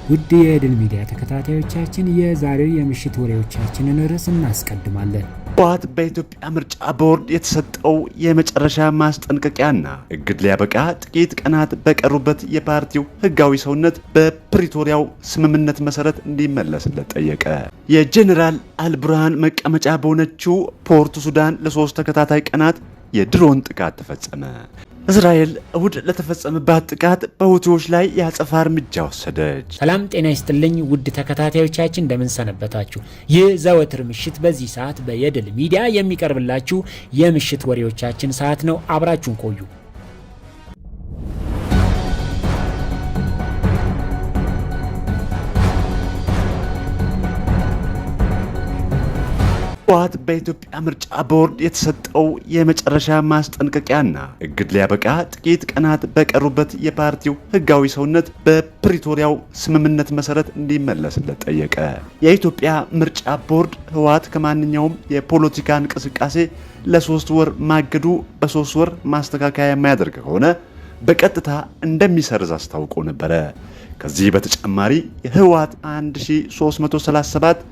ውድ የድል ሚዲያ ተከታታዮቻችን የዛሬው የምሽት ወሬዎቻችንን ርዕስ እናስቀድማለን። ህወሓት በኢትዮጵያ ምርጫ ቦርድ የተሰጠው የመጨረሻ ማስጠንቀቂያና እግድ ሊያበቃ ጥቂት ቀናት በቀሩበት የፓርቲው ህጋዊ ሰውነት በፕሪቶሪያው ስምምነት መሰረት እንዲመለስለት ጠየቀ። የጄኔራል አልቡርሃን መቀመጫ በሆነችው ፖርት ሱዳን ለ3 ተከታታይ ቀናት የድሮን ጥቃት ተፈጸመ። እስራኤል እሁድ ለተፈጸመባት ጥቃት በሁቲዎች ላይ የአጸፋ እርምጃ ወሰደች። ሰላም ጤና ይስጥልኝ ውድ ተከታታዮቻችን እንደምን ሰነበታችሁ? ይህ ዘወትር ምሽት በዚህ ሰዓት በየድል ሚዲያ የሚቀርብላችሁ የምሽት ወሬዎቻችን ሰዓት ነው። አብራችሁን ቆዩ። ህወሓት በኢትዮጵያ ምርጫ ቦርድ የተሰጠው የመጨረሻ ማስጠንቀቂያና እግድ ሊያበቃ ጥቂት ቀናት በቀሩበት የፓርቲው ህጋዊ ሰውነት በፕሪቶሪያው ስምምነት መሰረት እንዲመለስለት ጠየቀ። የኢትዮጵያ ምርጫ ቦርድ ህወሓት ከማንኛውም የፖለቲካ እንቅስቃሴ ለ3 ወር ማገዱ በ3 ወር ማስተካከያ የማያደርግ ከሆነ በቀጥታ እንደሚሰርዝ አስታውቆ ነበረ። ከዚህ በተጨማሪ የህወሓት 1337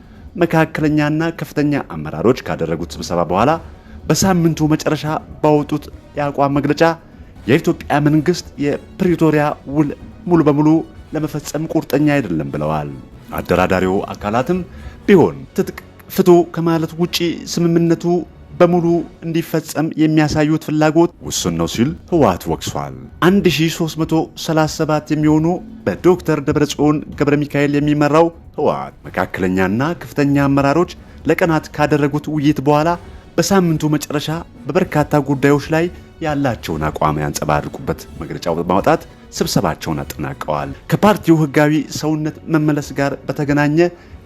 መካከለኛና ከፍተኛ አመራሮች ካደረጉት ስብሰባ በኋላ በሳምንቱ መጨረሻ ባወጡት የአቋም መግለጫ የኢትዮጵያ መንግስት የፕሪቶሪያ ውል ሙሉ በሙሉ ለመፈጸም ቁርጠኛ አይደለም ብለዋል። አደራዳሪው አካላትም ቢሆን ትጥቅ ፍቱ ከማለት ውጪ ስምምነቱ በሙሉ እንዲፈጸም የሚያሳዩት ፍላጎት ውሱን ነው ሲል ህወሓት ወቅሷል። 1337 የሚሆኑ በዶክተር ደብረጽዮን ገብረ ሚካኤል የሚመራው ህወሓት መካከለኛና ከፍተኛ አመራሮች ለቀናት ካደረጉት ውይይት በኋላ በሳምንቱ መጨረሻ በበርካታ ጉዳዮች ላይ ያላቸውን አቋም ያንጸባርቁበት መግለጫ በማውጣት ስብሰባቸውን አጠናቀዋል። ከፓርቲው ህጋዊ ሰውነት መመለስ ጋር በተገናኘ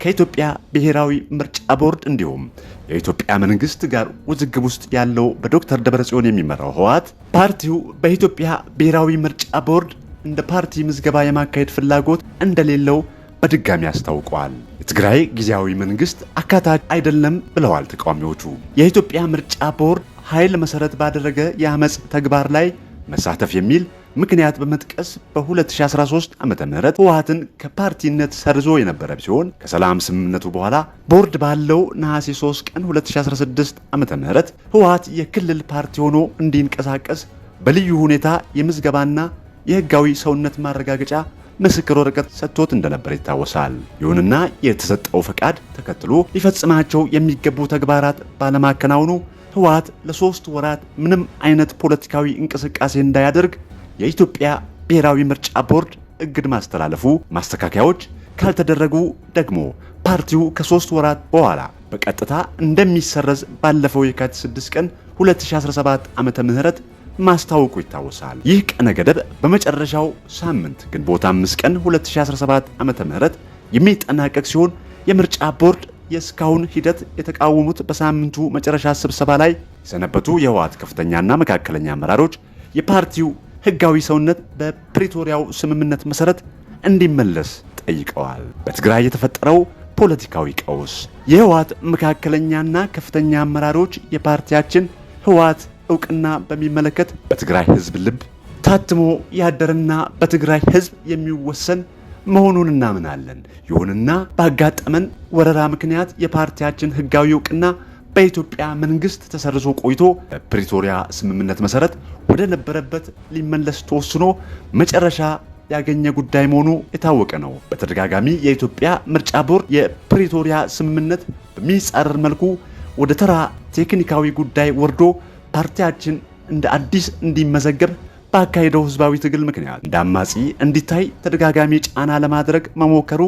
ከኢትዮጵያ ብሔራዊ ምርጫ ቦርድ እንዲሁም የኢትዮጵያ መንግስት ጋር ውዝግብ ውስጥ ያለው በዶክተር ደብረጽዮን የሚመራው ህወሓት ፓርቲው በኢትዮጵያ ብሔራዊ ምርጫ ቦርድ እንደ ፓርቲ ምዝገባ የማካሄድ ፍላጎት እንደሌለው በድጋሚ አስታውቀዋል። የትግራይ ጊዜያዊ መንግስት አካታች አይደለም ብለዋል ተቃዋሚዎቹ። የኢትዮጵያ ምርጫ ቦርድ ኃይል መሰረት ባደረገ የአመጽ ተግባር ላይ መሳተፍ የሚል ምክንያት በመጥቀስ በ2013 ዓመተ ምህረት ህወሓትን ከፓርቲነት ሰርዞ የነበረ ሲሆን ከሰላም ስምምነቱ በኋላ ቦርድ ባለው ነሐሴ 3 ቀን 2016 ዓመተ ምህረት ህወሓት የክልል ፓርቲ ሆኖ እንዲንቀሳቀስ በልዩ ሁኔታ የምዝገባና የህጋዊ ሰውነት ማረጋገጫ ምስክር ወረቀት ሰጥቶት እንደነበር ይታወሳል። ይሁንና የተሰጠው ፈቃድ ተከትሎ ሊፈጽማቸው የሚገቡ ተግባራት ባለማከናወኑ ህወሓት ለ3 ወራት ምንም አይነት ፖለቲካዊ እንቅስቃሴ እንዳያደርግ የኢትዮጵያ ብሔራዊ ምርጫ ቦርድ እግድ ማስተላለፉ፣ ማስተካከያዎች ካልተደረጉ ደግሞ ፓርቲው ከ3 ወራት በኋላ በቀጥታ እንደሚሰረዝ ባለፈው የካቲት 6 ቀን 2017 ዓመተ ምህረት ማስታወቁ ይታወሳል። ይህ ቀነ ገደብ በመጨረሻው ሳምንት ግንቦት 5 ቀን 2017 ዓመተ ምህረት የሚጠናቀቅ ሲሆን የምርጫ ቦርድ የስካውን ሂደት የተቃወሙት በሳምንቱ መጨረሻ ስብሰባ ላይ የሰነበቱ የህወሓት ከፍተኛና መካከለኛ አመራሮች የፓርቲው ህጋዊ ሰውነት በፕሪቶሪያው ስምምነት መሰረት እንዲመለስ ጠይቀዋል። በትግራይ የተፈጠረው ፖለቲካዊ ቀውስ የህወሓት መካከለኛና ከፍተኛ አመራሮች የፓርቲያችን ህወሓት እውቅና በሚመለከት በትግራይ ህዝብ ልብ ታትሞ ያደረና በትግራይ ህዝብ የሚወሰን መሆኑን እናምናለን። ይሁንና ባጋጠመን ወረራ ምክንያት የፓርቲያችን ህጋዊ እውቅና በኢትዮጵያ መንግስት ተሰርዞ ቆይቶ በፕሪቶሪያ ስምምነት መሰረት ወደ ነበረበት ሊመለስ ተወስኖ መጨረሻ ያገኘ ጉዳይ መሆኑ የታወቀ ነው። በተደጋጋሚ የኢትዮጵያ ምርጫ ቦርድ የፕሪቶሪያ ስምምነት በሚጻረር መልኩ ወደ ተራ ቴክኒካዊ ጉዳይ ወርዶ ፓርቲያችን እንደ አዲስ እንዲመዘገብ ባካሄደው ህዝባዊ ትግል ምክንያት እንደ አማጺ እንዲታይ ተደጋጋሚ ጫና ለማድረግ መሞከሩ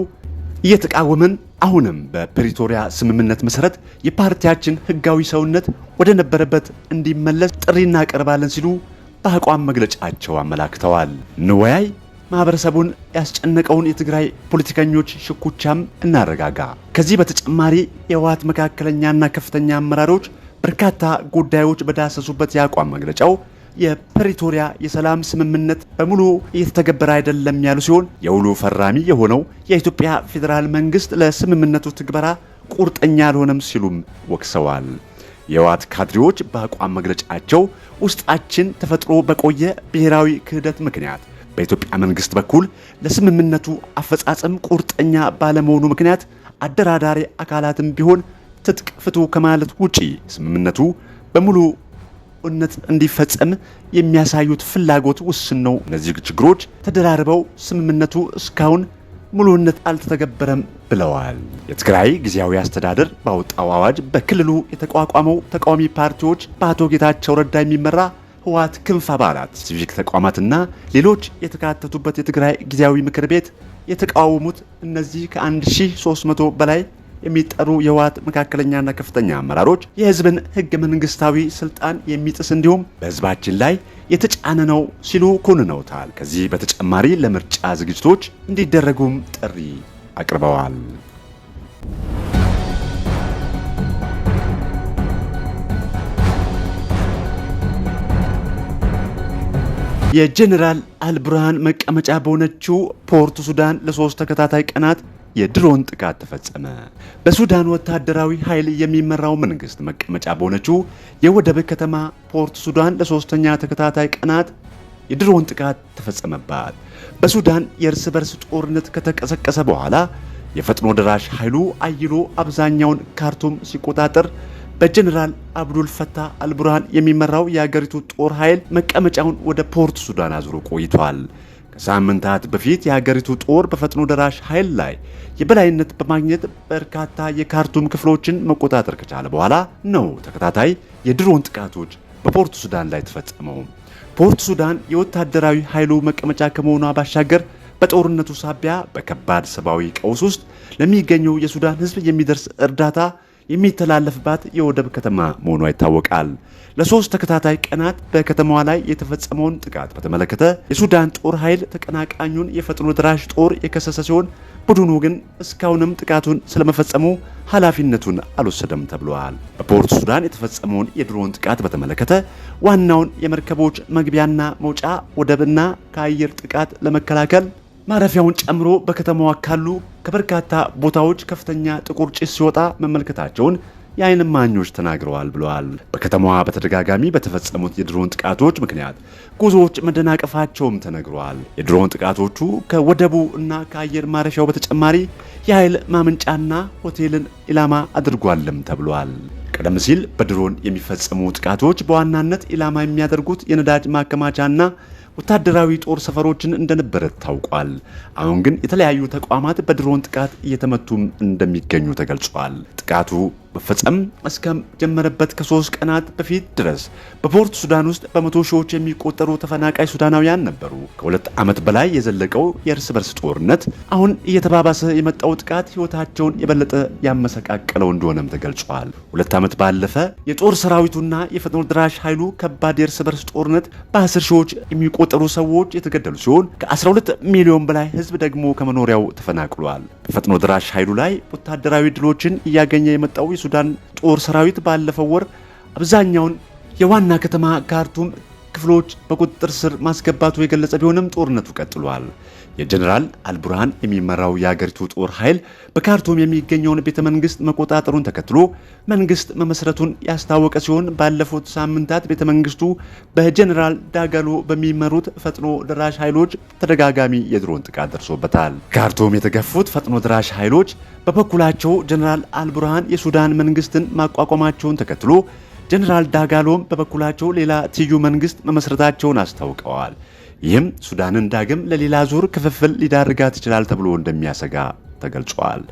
እየተቃወመን አሁንም በፕሪቶሪያ ስምምነት መሰረት የፓርቲያችን ህጋዊ ሰውነት ወደ ነበረበት እንዲመለስ ጥሪ እናቀርባለን ሲሉ በአቋም መግለጫቸው አመላክተዋል። እንወያይ፣ ማህበረሰቡን ያስጨነቀውን የትግራይ ፖለቲከኞች ሽኩቻም እናረጋጋ። ከዚህ በተጨማሪ የህወሓት መካከለኛና ከፍተኛ አመራሮች በርካታ ጉዳዮች በዳሰሱበት የአቋም መግለጫው የፕሪቶሪያ የሰላም ስምምነት በሙሉ እየተተገበረ አይደለም ያሉ ሲሆን የውሉ ፈራሚ የሆነው የኢትዮጵያ ፌዴራል መንግስት ለስምምነቱ ትግበራ ቁርጠኛ አልሆነም ሲሉም ወቅሰዋል። የህወሓት ካድሬዎች በአቋም መግለጫቸው ውስጣችን ተፈጥሮ በቆየ ብሔራዊ ክህደት ምክንያት በኢትዮጵያ መንግስት በኩል ለስምምነቱ አፈጻጸም ቁርጠኛ ባለመሆኑ ምክንያት አደራዳሪ አካላትም ቢሆን ትጥቅ ፍቱ ከማለት ውጪ ስምምነቱ በሙሉ እውነት እንዲፈጸም የሚያሳዩት ፍላጎት ውስን ነው። እነዚህ ችግሮች ተደራርበው ስምምነቱ እስካሁን ሙሉነት አልተተገበረም ብለዋል። የትግራይ ጊዜያዊ አስተዳደር ባወጣው አዋጅ በክልሉ የተቋቋመው ተቃዋሚ ፓርቲዎች በአቶ ጌታቸው ረዳ የሚመራ ህወሓት ክንፍ አባላት፣ ሲቪክ ተቋማትና ሌሎች የተካተቱበት የትግራይ ጊዜያዊ ምክር ቤት የተቃወሙት እነዚህ ከ1300 በላይ የሚጠሩ የህወሓት መካከለኛና ከፍተኛ አመራሮች የህዝብን ህገ መንግስታዊ ስልጣን የሚጥስ እንዲሁም በህዝባችን ላይ የተጫነ ነው ሲሉ ኮንነውታል። ከዚህ በተጨማሪ ለምርጫ ዝግጅቶች እንዲደረጉም ጥሪ አቅርበዋል። የጀነራል አልቡርሃን መቀመጫ በሆነችው ፖርት ሱዳን ለ3 ተከታታይ ቀናት የድሮን ጥቃት ተፈጸመ። በሱዳን ወታደራዊ ኃይል የሚመራው መንግስት መቀመጫ በሆነችው የወደብ ከተማ ፖርት ሱዳን ለ3ኛ ተከታታይ ቀናት የድሮን ጥቃት ተፈጸመባት። በሱዳን የእርስ በርስ ጦርነት ከተቀሰቀሰ በኋላ የፈጥኖ ደራሽ ኃይሉ አይሎ አብዛኛውን ካርቱም ሲቆጣጠር በጀነራል አብዱል ፈታህ አልቡርሃን የሚመራው የሀገሪቱ ጦር ኃይል መቀመጫውን ወደ ፖርት ሱዳን አዙሮ ቆይቷል። ከሳምንታት በፊት የሀገሪቱ ጦር በፈጥኖ ደራሽ ኃይል ላይ የበላይነት በማግኘት በርካታ የካርቱም ክፍሎችን መቆጣጠር ከቻለ በኋላ ነው ተከታታይ የድሮን ጥቃቶች በፖርት ሱዳን ላይ ተፈጸመው። ፖርት ሱዳን የወታደራዊ ኃይሉ መቀመጫ ከመሆኗ ባሻገር በጦርነቱ ሳቢያ በከባድ ሰብአዊ ቀውስ ውስጥ ለሚገኘው የሱዳን ሕዝብ የሚደርስ እርዳታ የሚተላለፍባት የወደብ ከተማ መሆኗ ይታወቃል። ለ3 ተከታታይ ቀናት በከተማዋ ላይ የተፈጸመውን ጥቃት በተመለከተ የሱዳን ጦር ኃይል ተቀናቃኙን የፈጥኖ ደራሽ ጦር የከሰሰ ሲሆን ቡድኑ ግን እስካሁንም ጥቃቱን ስለመፈጸሙ ኃላፊነቱን አልወሰደም ተብሏል። በፖርት ሱዳን የተፈጸመውን የድሮን ጥቃት በተመለከተ ዋናውን የመርከቦች መግቢያና መውጫ ወደብና ከአየር ጥቃት ለመከላከል ማረፊያውን ጨምሮ በከተማዋ ካሉ ከበርካታ ቦታዎች ከፍተኛ ጥቁር ጭስ ሲወጣ መመልከታቸውን የዓይን እማኞች ተናግረዋል ብለዋል። በከተማዋ በተደጋጋሚ በተፈጸሙት የድሮን ጥቃቶች ምክንያት ጉዞዎች መደናቀፋቸውም ተነግረዋል። የድሮን ጥቃቶቹ ከወደቡ እና ከአየር ማረፊያው በተጨማሪ የኃይል ማመንጫና ሆቴልን ኢላማ አድርጓልም ተብሏል። ቀደም ሲል በድሮን የሚፈጸሙ ጥቃቶች በዋናነት ኢላማ የሚያደርጉት የነዳጅ ማከማቻና ወታደራዊ ጦር ሰፈሮችን እንደነበረ ታውቋል። አሁን ግን የተለያዩ ተቋማት በድሮን ጥቃት እየተመቱም እንደሚገኙ ተገልጿል። ጥቃቱ መፈጸም እስከጀመረበት ከ3 ቀናት በፊት ድረስ በፖርት ሱዳን ውስጥ በመቶ ሺዎች የሚቆጠሩ ተፈናቃይ ሱዳናውያን ነበሩ። ከ2 ዓመት በላይ የዘለቀው የእርስ በርስ ጦርነት አሁን እየተባባሰ የመጣው ጥቃት ሕይወታቸውን የበለጠ ያመሰቃቀለው እንደሆነም ተገልጿል። 2 ዓመት ባለፈ የጦር ሰራዊቱና የፈጥኖ ደራሽ ኃይሉ ከባድ የእርስ በርስ ጦርነት በ10 ሺዎች የሚቆጠሩ ሰዎች የተገደሉ ሲሆን ከ12 ሚሊዮን በላይ ሕዝብ ደግሞ ከመኖሪያው ተፈናቅሏል። በፈጥኖ ደራሽ ኃይሉ ላይ ወታደራዊ ድሎችን እያገኘ የመጣው የሱዳን ጦር ሰራዊት ባለፈው ወር አብዛኛውን የዋና ከተማ ካርቱም ክፍሎች በቁጥጥር ስር ማስገባቱ የገለጸ ቢሆንም ጦርነቱ ቀጥሏል። የጀነራል አልቡርሃን የሚመራው የሀገሪቱ ጦር ኃይል በካርቱም የሚገኘውን ቤተ መንግስት መቆጣጠሩን ተከትሎ መንግስት መመስረቱን ያስታወቀ ሲሆን ባለፉት ሳምንታት ቤተ መንግስቱ በጀነራል ዳጋሎ በሚመሩት ፈጥኖ ደራሽ ኃይሎች ተደጋጋሚ የድሮን ጥቃት ደርሶበታል። ካርቱም የተገፉት ፈጥኖ ደራሽ ኃይሎች በበኩላቸው ጀነራል አልቡርሃን የሱዳን መንግስትን ማቋቋማቸውን ተከትሎ ጀነራል ዳጋሎም በበኩላቸው ሌላ ትይዩ መንግስት መመስረታቸውን አስታውቀዋል። ይህም ሱዳንን ዳግም ለሌላ ዙር ክፍፍል ሊዳርጋት ይችላል ተብሎ እንደሚያሰጋ ተገልጿል።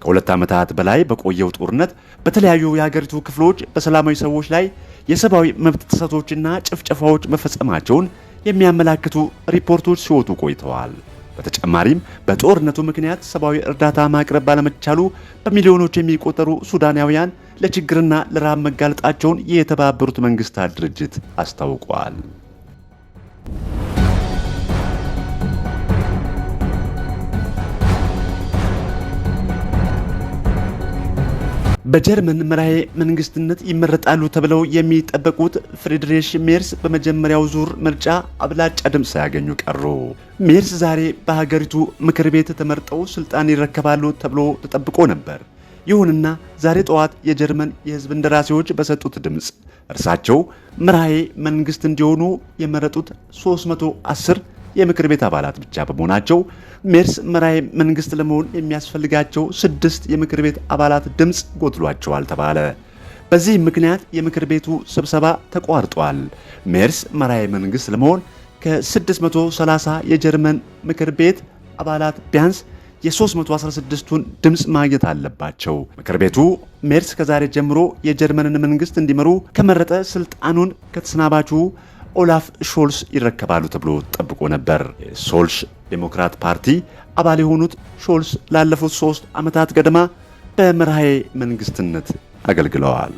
ከ2 ዓመታት በላይ በቆየው ጦርነት በተለያዩ የሀገሪቱ ክፍሎች በሰላማዊ ሰዎች ላይ የሰብአዊ መብት ጥሰቶችና ጭፍጨፋዎች መፈጸማቸውን የሚያመላክቱ ሪፖርቶች ሲወጡ ቆይተዋል። በተጨማሪም በጦርነቱ ምክንያት ሰብአዊ እርዳታ ማቅረብ ባለመቻሉ በሚሊዮኖች የሚቆጠሩ ሱዳናውያን ለችግርና ለረሃብ መጋለጣቸውን የተባበሩት መንግስታት ድርጅት አስታውቋል። በጀርመን መራሄ መንግስትነት ይመረጣሉ ተብለው የሚጠበቁት ፍሪድሪሽ ሜርስ በመጀመሪያው ዙር ምርጫ አብላጫ ድምፅ ሳያገኙ ቀሩ። ሜርስ ዛሬ በሀገሪቱ ምክር ቤት ተመርጠው ስልጣን ይረከባሉ ተብሎ ተጠብቆ ነበር። ይሁንና ዛሬ ጠዋት የጀርመን የህዝብ እንደራሴዎች በሰጡት ድምፅ እርሳቸው መራሄ መንግስት እንዲሆኑ የመረጡት 310 የምክር ቤት አባላት ብቻ በመሆናቸው ሜርስ መራሄ መንግስት ለመሆን የሚያስፈልጋቸው 6 የምክር ቤት አባላት ድምፅ ጎድሏቸዋል ተባለ። በዚህ ምክንያት የምክር ቤቱ ስብሰባ ተቋርጧል። ሜርስ መራሄ መንግስት ለመሆን ከ630 የጀርመን ምክር ቤት አባላት ቢያንስ የ316ቱን ድምፅ ማግኘት አለባቸው። ምክር ቤቱ ሜርስ ከዛሬ ጀምሮ የጀርመንን መንግስት እንዲመሩ ከመረጠ ስልጣኑን ከተሰናባቹ ኦላፍ ሾልስ ይረከባሉ ተብሎ ጠብቆ ነበር። የሶልሽ ዴሞክራት ፓርቲ አባል የሆኑት ሾልስ ላለፉት 3 ዓመታት ገደማ በመራሄ መንግስትነት አገልግለዋል።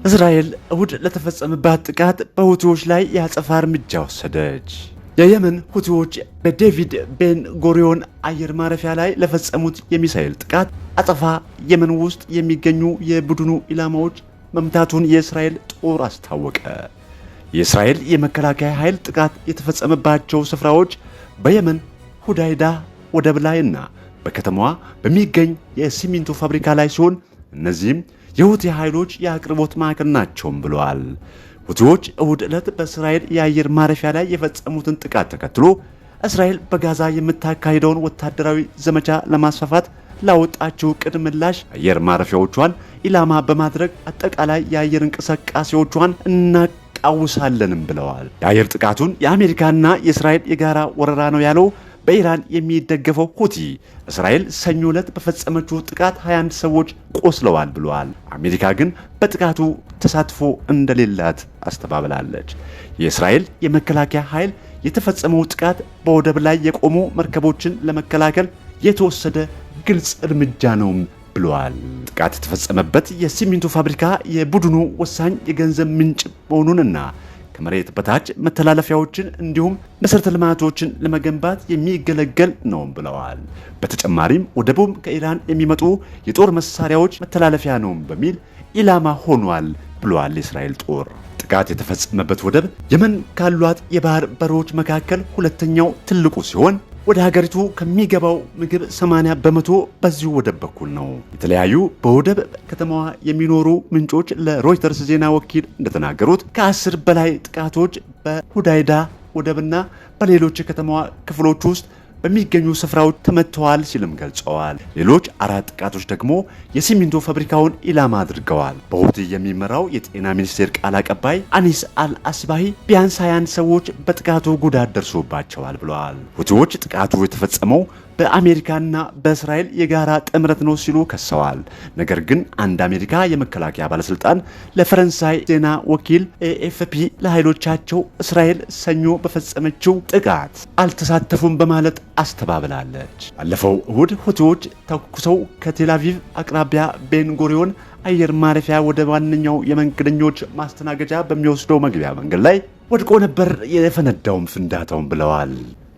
እስራኤል እሁድ ለተፈጸመባት ጥቃት በሁቲዎች ላይ የአጸፋ እርምጃ ወሰደች። የየመን ሁቲዎች በዴቪድ ቤን ጎሪዮን አየር ማረፊያ ላይ ለፈጸሙት የሚሳኤል ጥቃት አጸፋ የመን ውስጥ የሚገኙ የቡድኑ ኢላማዎች መምታቱን የእስራኤል ጦር አስታወቀ። የእስራኤል የመከላከያ ኃይል ጥቃት የተፈጸመባቸው ስፍራዎች በየመን ሁዳይዳ ወደብ ላይና በከተማዋ በሚገኝ የሲሚንቶ ፋብሪካ ላይ ሲሆን እነዚህም የሁቲ ኃይሎች የአቅርቦት ማዕከል ናቸውም ብለዋል። ሁቲዎች እሁድ ዕለት በእስራኤል የአየር ማረፊያ ላይ የፈጸሙትን ጥቃት ተከትሎ እስራኤል በጋዛ የምታካሂደውን ወታደራዊ ዘመቻ ለማስፋፋት ላወጣችው ዕቅድ ምላሽ አየር ማረፊያዎቿን ኢላማ በማድረግ አጠቃላይ የአየር እንቅስቃሴዎቿን እናቃውሳለንም ብለዋል። የአየር ጥቃቱን የአሜሪካና የእስራኤል የጋራ ወረራ ነው ያለው በኢራን የሚደገፈው ሁቲ እስራኤል ሰኞ ዕለት በፈጸመችው ጥቃት 21 ሰዎች ቆስለዋል ብለዋል። አሜሪካ ግን በጥቃቱ ተሳትፎ እንደሌላት አስተባብላለች። የእስራኤል የመከላከያ ኃይል የተፈጸመው ጥቃት በወደብ ላይ የቆሙ መርከቦችን ለመከላከል የተወሰደ ግልጽ እርምጃ ነው ብለዋል። ጥቃት የተፈጸመበት የሲሚንቶ ፋብሪካ የቡድኑ ወሳኝ የገንዘብ ምንጭ መሆኑንና ከመሬት በታች መተላለፊያዎችን እንዲሁም መሰረተ ልማቶችን ለመገንባት የሚገለገል ነው ብለዋል። በተጨማሪም ወደቡም ከኢራን የሚመጡ የጦር መሳሪያዎች መተላለፊያ ነው በሚል ኢላማ ሆኗል ብለዋል የእስራኤል ጦር። ጥቃት የተፈጸመበት ወደብ የመን ካሏት የባህር በሮች መካከል ሁለተኛው ትልቁ ሲሆን ወደ ሀገሪቱ ከሚገባው ምግብ 80 በመቶ በዚሁ ወደብ በኩል ነው። የተለያዩ በወደብ ከተማዋ የሚኖሩ ምንጮች ለሮይተርስ ዜና ወኪል እንደተናገሩት ከ10 በላይ ጥቃቶች በሁዳይዳ ወደብና በሌሎች የከተማዋ ክፍሎች ውስጥ በሚገኙ ስፍራዎች ተመተዋል ሲልም ገልጸዋል። ሌሎች 4 ጥቃቶች ደግሞ የሲሚንቶ ፋብሪካውን ኢላማ አድርገዋል። በሁቲ የሚመራው የጤና ሚኒስቴር ቃል አቀባይ አኒስ አልአስባሂ ቢያንስ 21 ሰዎች በጥቃቱ ጉዳት ደርሶባቸዋል ብለዋል። ሁቲዎች ጥቃቱ የተፈጸመው በአሜሪካና በእስራኤል የጋራ ጥምረት ነው ሲሉ ከሰዋል። ነገር ግን አንድ አሜሪካ የመከላከያ ባለስልጣን ለፈረንሳይ ዜና ወኪል ኤኤፍፒ ለኃይሎቻቸው እስራኤል ሰኞ በፈጸመችው ጥቃት አልተሳተፉም በማለት አስተባብላለች። ባለፈው እሁድ ሁቲዎች ተኩሰው ከቴልአቪቭ አቅራቢያ ቤን ጎሪዮን አየር ማረፊያ ወደ ዋነኛው የመንገደኞች ማስተናገጃ በሚወስደው መግቢያ መንገድ ላይ ወድቆ ነበር የፈነዳውም ፍንዳታውን ብለዋል።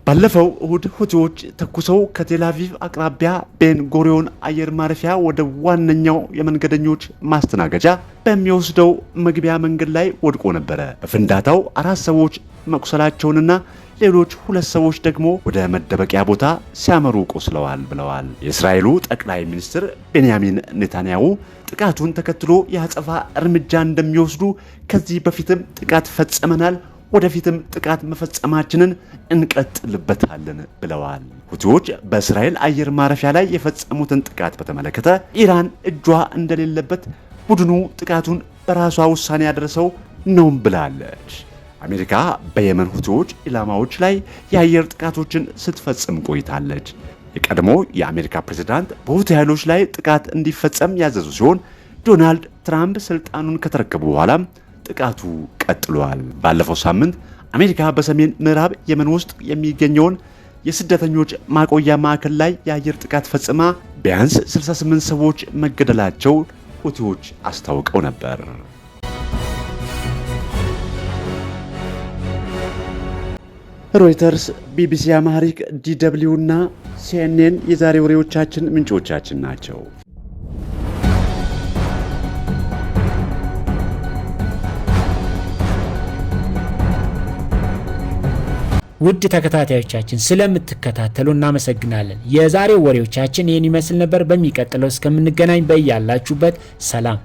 ባለፈው እሁድ ሁቲዎች ተኩሰው ከቴልአቪቭ አቅራቢያ ቤን ጎሪዮን አየር ማረፊያ ወደ ዋነኛው የመንገደኞች ማስተናገጃ በሚወስደው መግቢያ መንገድ ላይ ወድቆ ነበረ። በፍንዳታው 4 ሰዎች መቁሰላቸውንና ሌሎች 2 ሰዎች ደግሞ ወደ መደበቂያ ቦታ ሲያመሩ ቆስለዋል ብለዋል። የእስራኤሉ ጠቅላይ ሚኒስትር ቤንያሚን ኔታንያሁ ጥቃቱን ተከትሎ የአጸፋ እርምጃ እንደሚወስዱ ከዚህ በፊትም ጥቃት ፈጽመናል፣ ወደፊትም ጥቃት መፈጸማችንን እንቀጥልበታለን ብለዋል። ሁቲዎች በእስራኤል አየር ማረፊያ ላይ የፈጸሙትን ጥቃት በተመለከተ ኢራን እጇ እንደሌለበት ቡድኑ ጥቃቱን በራሷ ውሳኔ ያደረሰው ነው ብላለች። አሜሪካ በየመን ሁቲዎች ኢላማዎች ላይ የአየር ጥቃቶችን ስትፈጽም ቆይታለች። የቀድሞ የአሜሪካ ፕሬዝዳንት በሁቲ ኃይሎች ላይ ጥቃት እንዲፈጸም ያዘዙ ሲሆን ዶናልድ ትራምፕ ስልጣኑን ከተረከቡ በኋላም ጥቃቱ ቀጥሏል። ባለፈው ሳምንት አሜሪካ በሰሜን ምዕራብ የመን ውስጥ የሚገኘውን የስደተኞች ማቆያ ማዕከል ላይ የአየር ጥቃት ፈጽማ ቢያንስ 68 ሰዎች መገደላቸው ሁቲዎች አስታውቀው ነበር። ሮይተርስ፣ ቢቢሲ አማሪክ፣ ዲደብሊው እና ሲኤንኤን የዛሬ ወሬዎቻችን ምንጮቻችን ናቸው። ውድ ተከታታዮቻችን ስለምትከታተሉ እናመሰግናለን። የዛሬው ወሬዎቻችን ይህን ይመስል ነበር። በሚቀጥለው እስከምንገናኝ በያላችሁበት ሰላም